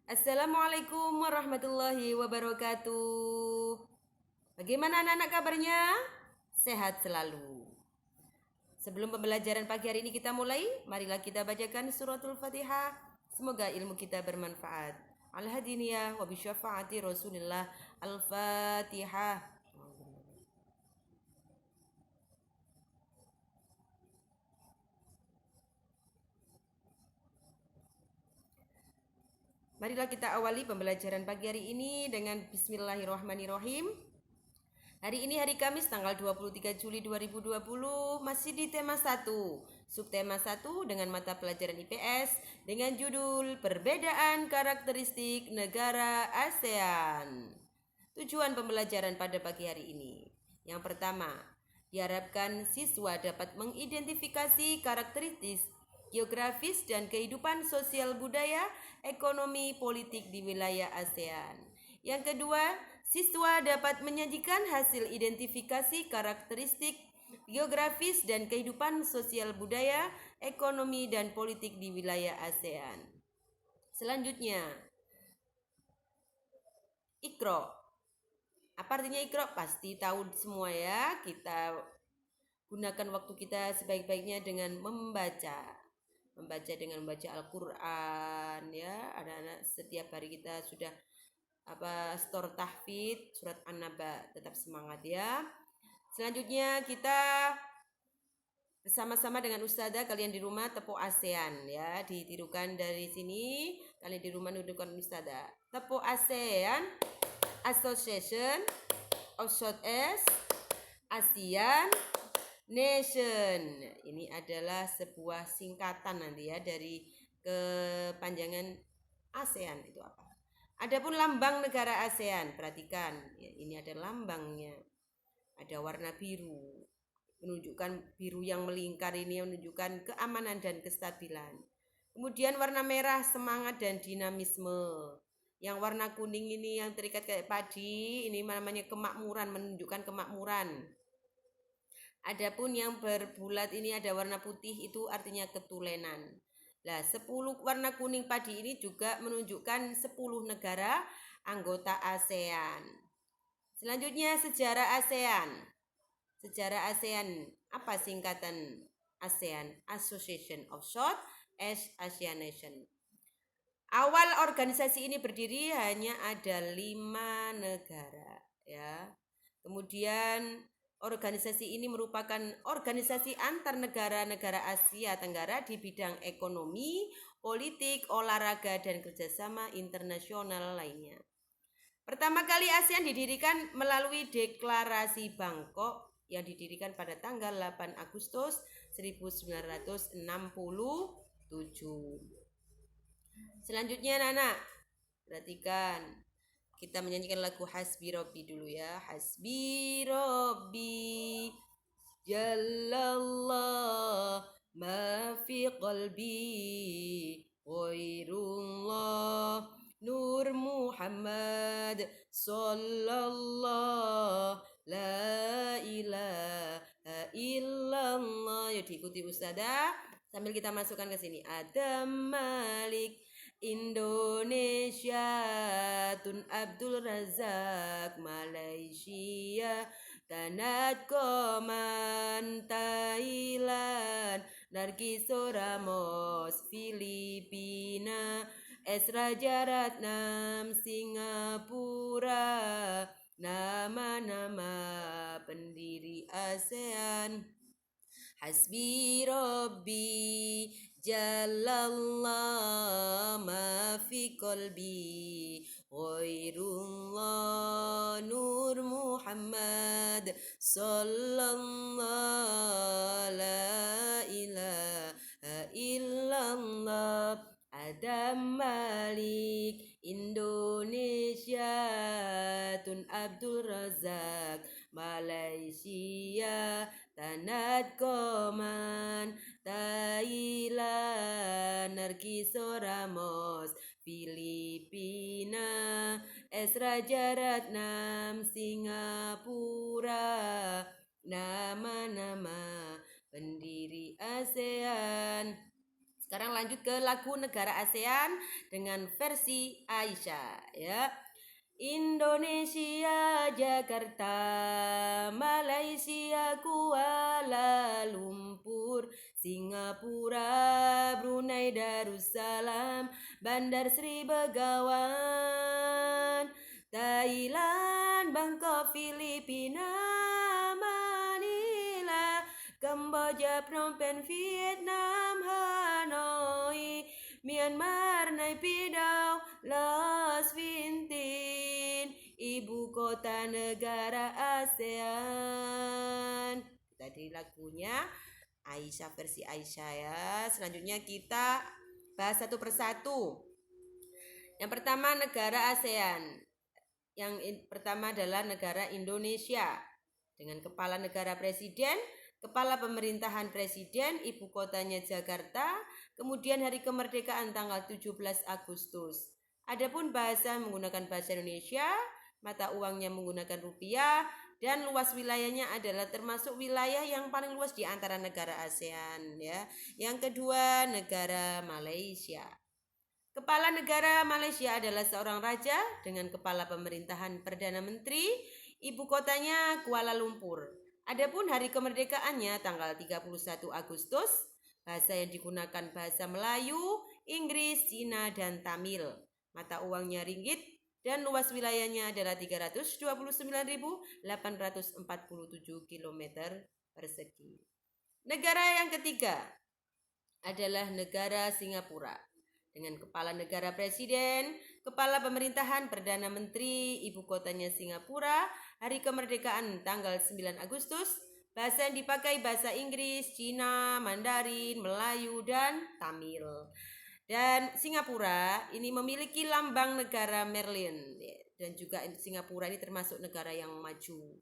Assalamualaikum warahmatullahi wabarakatuh. Bagaimana anak-anak kabarnya? Sehat selalu. Sebelum pembelajaran pagi hari ini kita mulai, marilah kita bacakan suratul Fatihah. Semoga ilmu kita bermanfaat. Al-hadiniyah wa bisyafaati Rasulillah. Al-Fatihah. Marilah kita awali pembelajaran pagi hari ini dengan bismillahirrahmanirrahim. Hari ini hari Kamis tanggal 23 Juli 2020 masih di tema 1, subtema 1 dengan mata pelajaran IPS dengan judul Perbedaan Karakteristik Negara ASEAN. Tujuan pembelajaran pada pagi hari ini. Yang pertama, diharapkan siswa dapat mengidentifikasi karakteristik geografis dan kehidupan sosial budaya, ekonomi, politik di wilayah ASEAN. Yang kedua, siswa dapat menyajikan hasil identifikasi karakteristik geografis dan kehidupan sosial budaya, ekonomi, dan politik di wilayah ASEAN. Selanjutnya, Iqra. Apa artinya Iqra? Pasti tahu semua ya. Kita gunakan waktu kita sebaik-baiknya dengan membaca. Dengan membaca Al-Qur'an ya. Anak-anak setiap hari kita sudah store tahfidz surat An-Naba, tetap semangat ya. Selanjutnya kita bersama-sama dengan Ustazah kalian di rumah tepuk ASEAN ya, ditirukan dari sini. Kalian di rumah nuduhkan Ustazah. Tepuk ASEAN, Association of Southeast Asian Nation. Ini adalah sebuah singkatan nanti ya dari kepanjangan ASEAN itu apa. Adapun lambang negara ASEAN, perhatikan ya, ini ada lambangnya. Ada warna biru, menunjukkan biru yang melingkar ini menunjukkan keamanan dan kestabilan. Kemudian warna merah semangat dan dinamisme. Yang warna kuning ini yang terikat kayak padi, ini namanya kemakmuran, menunjukkan kemakmuran. Adapun yang berbulat ini ada warna putih, itu artinya ketulenan. Nah, 10 warna kuning padi ini juga menunjukkan 10 negara anggota ASEAN. Selanjutnya sejarah ASEAN. Sejarah ASEAN, apa singkatan ASEAN? Association of Southeast Asian Nation. Awal organisasi ini berdiri hanya ada 5 negara ya. Kemudian organisasi ini merupakan organisasi antar negara-negara Asia Tenggara di bidang ekonomi, politik, olahraga, dan kerjasama internasional lainnya. Pertama kali ASEAN didirikan melalui Deklarasi Bangkok yang didirikan pada tanggal 8 Agustus 1967. Selanjutnya anak-anak, perhatikan. Kita menyanyikan lagu Hasbi Robbi dulu ya. Hasbi Robbi Jallallah ma fi qalbi Ghairullah Nur Muhammad Sallallahu La ilaha illallah. Yuk diikuti Ustazah sambil kita masukkan ke sini. Adam Malik Indonesia, Tun Abdul Razak Malaysia, Tanat Koman Thailand, Nargiso Ramos Filipina, Esra Jaratnam Singapura. Nama-nama pendiri ASEAN. Hasbi Robbi Jallallah ma fi qalbi Ghairullah Nur Muhammad Sallallahu La ilaha illallah. Adam Malik Indonesia, Tun Abdul Razak Malaysia, Tanat Koman Thailand, Nargiso Ramos Filipina, Esra Jaratnam Singapura. Nama-nama pendiri ASEAN. Sekarang lanjut ke lagu negara ASEAN dengan versi Aisyah ya. Indonesia, Jakarta, Malaysia, Kuala Lumpur, Singapura, Brunei Darussalam, Bandar Sri Begawan, Thailand, Bangkok, Filipina, Manila, Kamboja, Phnom Penh, Vietnam, Hanoi, Myanmar, Naypyidaw, Laos, Vientiane, ibu kota negara ASEAN. Tadi lagunya Aisyah versi Aisyah ya. Selanjutnya kita bahas satu persatu. Yang pertama negara ASEAN. Yang pertama adalah negara Indonesia dengan kepala negara presiden, kepala pemerintahan presiden, ibu kotanya Jakarta, kemudian hari kemerdekaan tanggal 17 Agustus. Adapun bahasa menggunakan bahasa Indonesia, mata uangnya menggunakan rupiah, dan luas wilayahnya adalah termasuk wilayah yang paling luas di antara negara ASEAN ya. Yang kedua, negara Malaysia. Kepala negara Malaysia adalah seorang raja dengan kepala pemerintahan Perdana Menteri, ibu kotanya Kuala Lumpur. Adapun hari kemerdekaannya tanggal 31 Agustus, bahasa yang digunakan bahasa Melayu, Inggris, Cina, dan Tamil. Mata uangnya ringgit dan luas wilayahnya adalah 329.847 km persegi. Negara yang ketiga adalah negara Singapura dengan kepala negara presiden, kepala pemerintahan Perdana Menteri, ibu kotanya Singapura, hari kemerdekaan tanggal 9 Agustus, bahasa yang dipakai bahasa Inggris, Cina, Mandarin, Melayu, dan Tamil. Dan Singapura ini memiliki lambang negara Merlion, dan juga Singapura ini termasuk negara yang maju.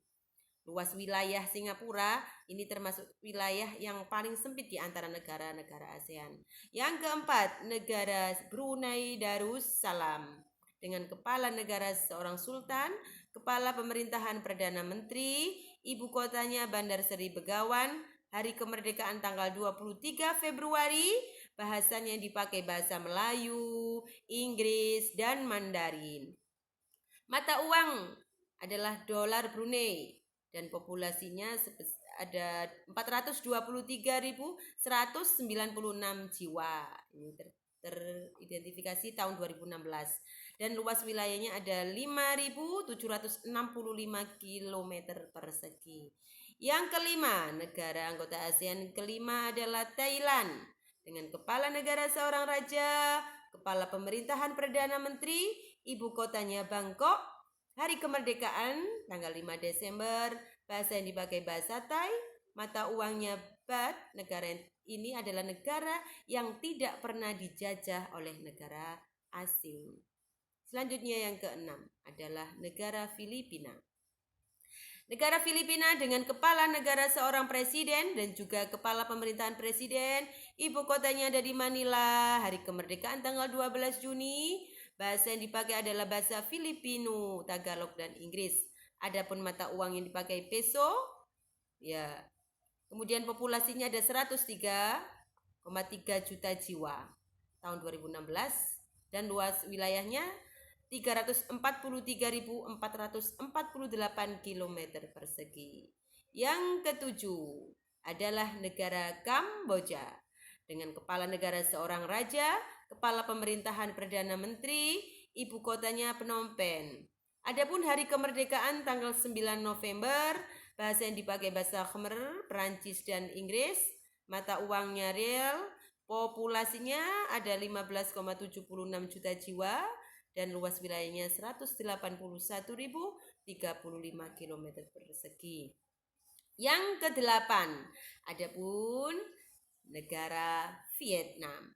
Luas wilayah Singapura ini termasuk wilayah yang paling sempit di antara negara-negara ASEAN. Yang keempat, negara Brunei Darussalam dengan kepala negara seorang sultan, kepala pemerintahan Perdana Menteri, ibu kotanya Bandar Seri Begawan, hari kemerdekaan tanggal 23 Februari, bahasanya yang dipakai bahasa Melayu, Inggris, dan Mandarin. Mata uang adalah dolar Brunei dan populasinya ada 423.196 jiwa. Ini teridentifikasi tahun 2016 dan luas wilayahnya ada 5.765 km persegi. Yang kelima, negara anggota ASEAN kelima adalah Thailand dengan kepala negara seorang raja, kepala pemerintahan Perdana Menteri, ibu kotanya Bangkok, hari kemerdekaan tanggal 5 Desember, bahasa yang dipakai bahasa Thai, mata uangnya baht. Negara ini adalah negara yang tidak pernah dijajah oleh negara asing. Selanjutnya yang keenam adalah negara Filipina. Negara Filipina dengan kepala negara seorang presiden dan juga kepala pemerintahan presiden, ibu kotanya ada di Manila, hari kemerdekaan tanggal 12 Juni, bahasa yang dipakai adalah bahasa Filipino, Tagalog, dan Inggris. Adapun mata uang yang dipakai peso, ya. Kemudian populasinya ada 103,3 juta jiwa tahun 2016 dan luas wilayahnya 343.448 km persegi. Yang ketujuh adalah negara Kamboja dengan kepala negara seorang raja, kepala pemerintahan Perdana Menteri, ibu kotanya Phnom Penh. Adapun hari kemerdekaan tanggal 9 November, bahasa yang dipakai bahasa Khmer, Perancis, dan Inggris, mata uangnya riel, populasinya ada 15,76 juta jiwa, dan luas wilayahnya 181.035 km persegi. Yang kedelapan, adapun negara Vietnam.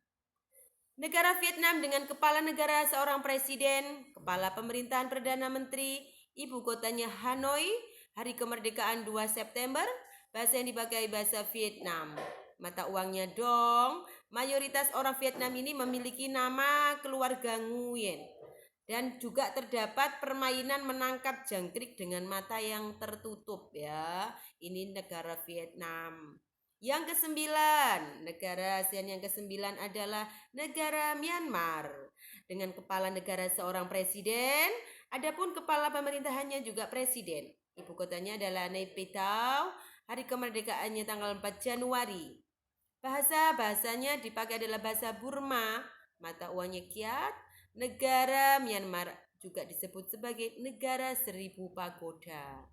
Negara Vietnam dengan kepala negara seorang presiden, kepala pemerintahan Perdana Menteri, ibu kotanya Hanoi, hari kemerdekaan 2 September, bahasa yang dipakai bahasa Vietnam. Mata uangnya dong. Mayoritas orang Vietnam ini memiliki nama keluarga Nguyen. Dan juga terdapat permainan menangkap jangkrik dengan mata yang tertutup ya. Ini negara Vietnam. Yang kesembilan, negara ASEAN yang kesembilan adalah negara Myanmar dengan kepala negara seorang presiden, adapun kepala pemerintahannya juga presiden. Ibu kotanya adalah Naypyidaw, hari kemerdekaannya tanggal 4 Januari. Bahasanya dipakai adalah bahasa Burma, mata uangnya Kyat. Negara Myanmar juga disebut sebagai negara 1000 pagoda.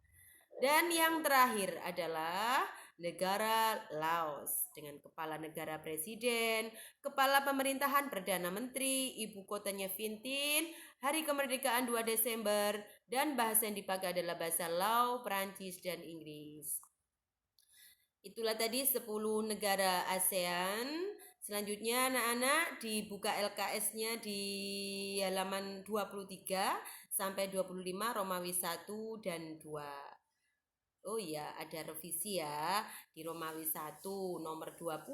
Dan yang terakhir adalah negara Laos dengan kepala negara presiden, kepala pemerintahan perdana menteri, ibu kotanya Vientiane, hari kemerdekaan 2 Desember, dan bahasa yang dipakai adalah bahasa Lao, Perancis, dan Inggris. Itulah tadi 10 negara ASEAN. Selanjutnya anak-anak dibuka LKS-nya di halaman 23 sampai 25 Romawi 1 dan 2. Oh iya, ada revisi ya. Di Romawi 1 nomor 20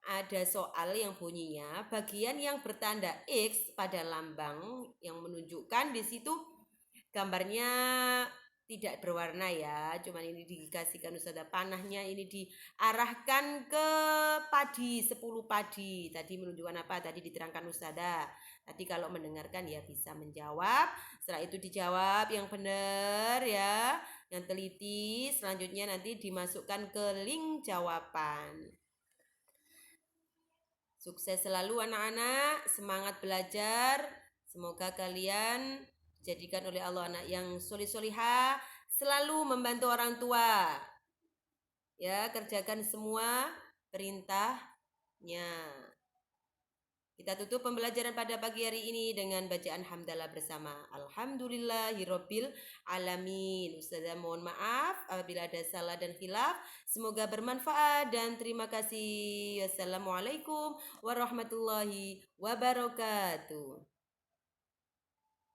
ada soal yang bunyinya bagian yang bertanda X pada lambang yang menunjukkan di situ gambarnya tidak berwarna ya, cuman ini dikasihkan Ustazah panahnya ini diarahkan ke padi, 10 padi. Tadi menunjukkan apa? Tadi diterangkan Ustazah. Nanti kalau mendengarkan ya bisa menjawab. Setelah itu dijawab yang benar ya, yang teliti. Selanjutnya nanti dimasukkan ke link jawaban. Sukses selalu anak-anak, semangat belajar. Semoga kalian dijadikan oleh Allah anak yang solih-solihah, selalu membantu orang tua. Ya, kerjakan semua perintahnya. Kita tutup pembelajaran pada pagi hari ini dengan bacaan hamdalah bersama. Alhamdulillahirabbil alamin. Ustazah mohon maaf apabila ada salah dan khilaf. Semoga bermanfaat dan terima kasih. Wassalamualaikum warahmatullahi wabarakatuh.